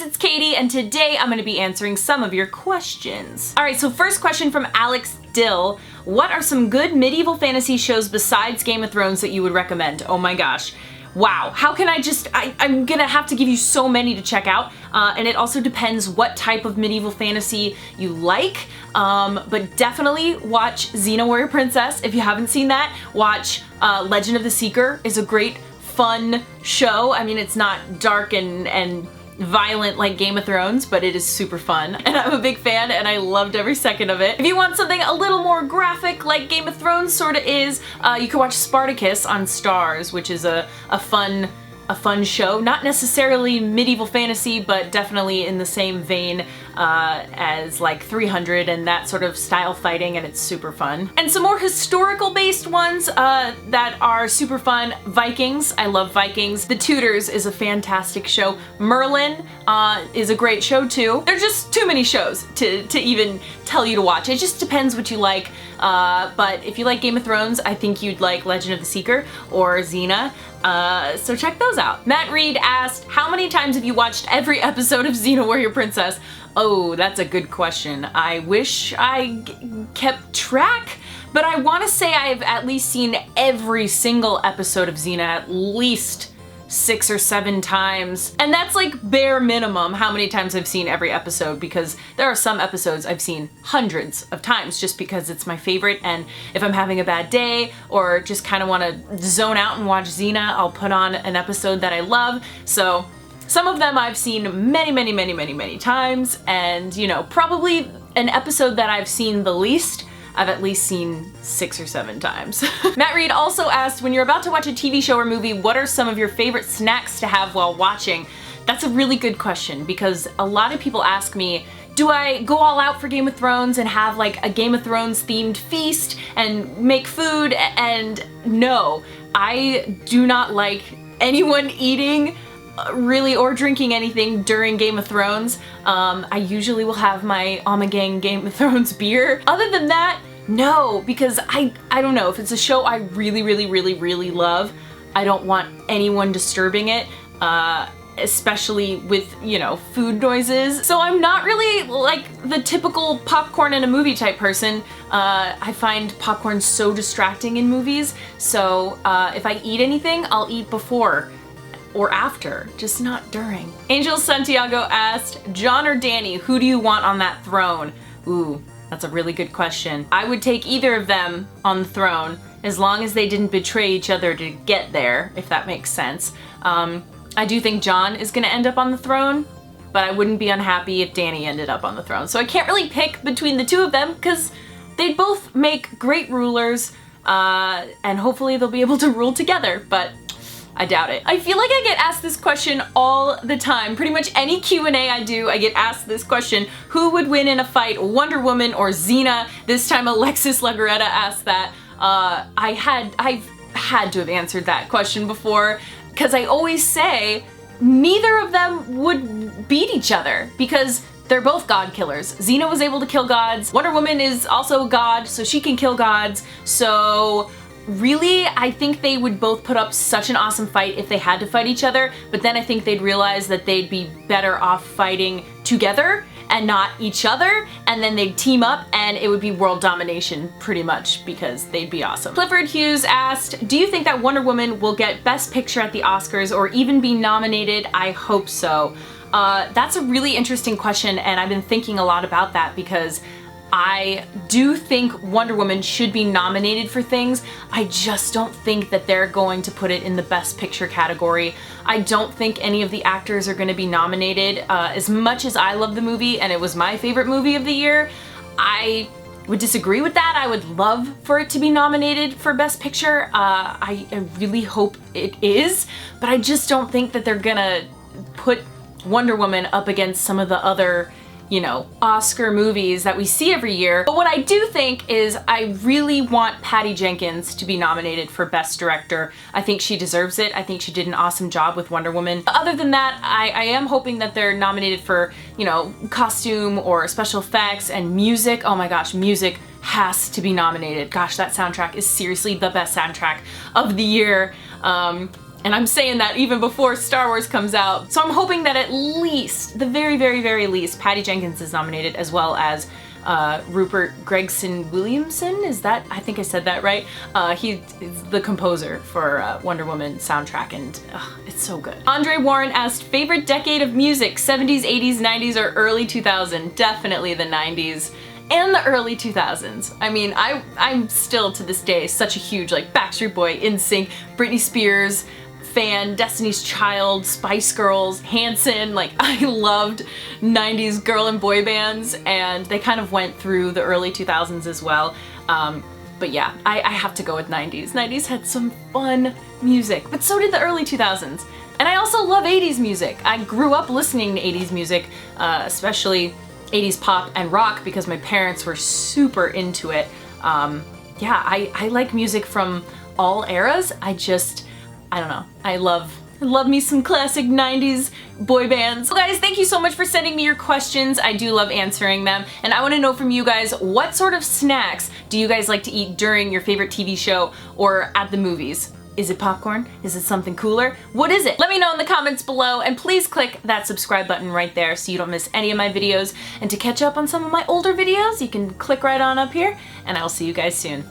guys, it's Katie, and today I'm going to be answering some of your questions. Alright, so first question from Alex Dill. What are some good medieval fantasy shows besides Game of Thrones that you would recommend? Oh my gosh. Wow, how can I'm gonna have to give you so many to check out, and it also depends what type of medieval fantasy you like, but definitely watch Xena Warrior Princess. If you haven't seen that, watch Legend of the Seeker. Is a great, fun show. I mean, it's not dark and violent like Game of Thrones, but it is super fun, and I'm a big fan and I loved every second of it. If you want something a little more graphic like Game of Thrones sorta is, you can watch Spartacus on Starz, which is a fun show. Not necessarily medieval fantasy, but definitely in the same vein as like 300 and that sort of style fighting, and it's super fun. And some more historical based ones that are super fun. Vikings, I love Vikings. The Tudors is a fantastic show. Merlin is a great show too. There's just too many shows to even tell you to watch. It just depends what you like, but if you like Game of Thrones, I think you'd like Legend of the Seeker or Xena. So check those out. Matt Reed asked, how many times have you watched every episode of Xena Warrior Princess? Oh, that's a good question. I wish I kept track, but I want to say I've at least seen every single episode of Xena at least 6 or 7 times. And that's like bare minimum how many times I've seen every episode, because there are some episodes I've seen hundreds of times just because it's my favorite, and if I'm having a bad day or just kind of want to zone out and watch Xena, I'll put on an episode that I love. So some of them I've seen many times, and you know, probably an episode that I've seen the least, I've at least seen 6 or 7 times. Matt Reed also asked, when you're about to watch a TV show or movie, what are some of your favorite snacks to have while watching? That's a really good question, because a lot of people ask me, do I go all out for Game of Thrones and have like a Game of Thrones themed feast and make food? And no, I do not like anyone eating really or drinking anything during Game of Thrones. I usually will have my Ommegang Game of Thrones beer. Other than that, no, because I don't know, if it's a show I really love, I don't want anyone disturbing it, especially with, you know, food noises. So I'm not really like the typical popcorn in a movie type person. I find popcorn so distracting in movies, so if I eat anything, I'll eat before or after, just not during. Angel Santiago asked, John or Dany, who do you want on that throne? Ooh, that's a really good question. I would take either of them on the throne, as long as they didn't betray each other to get there, if that makes sense. I do think John is gonna end up on the throne, but I wouldn't be unhappy if Dany ended up on the throne. So I can't really pick between the two of them, because they both make great rulers, and hopefully they'll be able to rule together, but I doubt it. I feel like I get asked this question all the time. Pretty much any Q&A I do, I get asked this question. Who would win in a fight, Wonder Woman or Xena? This time Alexis Lagaretta asked that. I've had to have answered that question before, because I always say neither of them would beat each other, because they're both god killers. Xena was able to kill gods. Wonder Woman is also a god, so she can kill gods. So really, I think they would both put up such an awesome fight if they had to fight each other, but then I think they'd realize that they'd be better off fighting together and not each other, and then they'd team up and it would be world domination pretty much, because they'd be awesome. Clifford Hughes asked, do you think that Wonder Woman will get Best Picture at the Oscars or even be nominated? I hope so. That's a really interesting question, and I've been thinking a lot about that, because I do think Wonder Woman should be nominated for things. I just don't think that they're going to put it in the Best Picture category. I don't think any of the actors are going to be nominated. As much as I love the movie and it was my favorite movie of the year, I would disagree with that. I would love for it to be nominated for Best Picture. I really hope it is, but I just don't think that they're gonna put Wonder Woman up against some of the other, you know, Oscar movies that we see every year. But what I do think is I really want Patty Jenkins to be nominated for Best Director. I think she deserves it. I think she did an awesome job with Wonder Woman. Other than that, I am hoping that they're nominated for, you know, costume or special effects and music. Oh my gosh, music has to be nominated. Gosh, that soundtrack is seriously the best soundtrack of the year. And I'm saying that even before Star Wars comes out. So I'm hoping that at least, the very, very, very least, Patty Jenkins is nominated, as well as Rupert Gregson Williamson. Is that, I think I said that right? He is the composer for Wonder Woman soundtrack, and it's so good. Andre Warren asked, favorite decade of music, 70s, 80s, 90s, or early 2000s? Definitely the 90s. And the early 2000s. I mean, I'm still to this day such a huge like Backstreet Boy, NSYNC, Britney Spears fan, Destiny's Child, Spice Girls, Hanson. Like, I loved 90s girl and boy bands, and they kind of went through the early 2000s as well. But yeah, I have to go with 90s. 90s had some fun music, but so did the early 2000s. And I also love 80s music. I grew up listening to 80s music, especially 80s pop and rock, because my parents were super into it. Yeah, I like music from all eras. I don't know. I love me some classic 90s boy bands. So guys, thank you so much for sending me your questions. I do love answering them. And I want to know from you guys, what sort of snacks do you guys like to eat during your favorite TV show or at the movies? Is it popcorn? Is it something cooler? What is it? Let me know in the comments below, and please click that subscribe button right there so you don't miss any of my videos. And to catch up on some of my older videos, you can click right on up here, and I'll see you guys soon.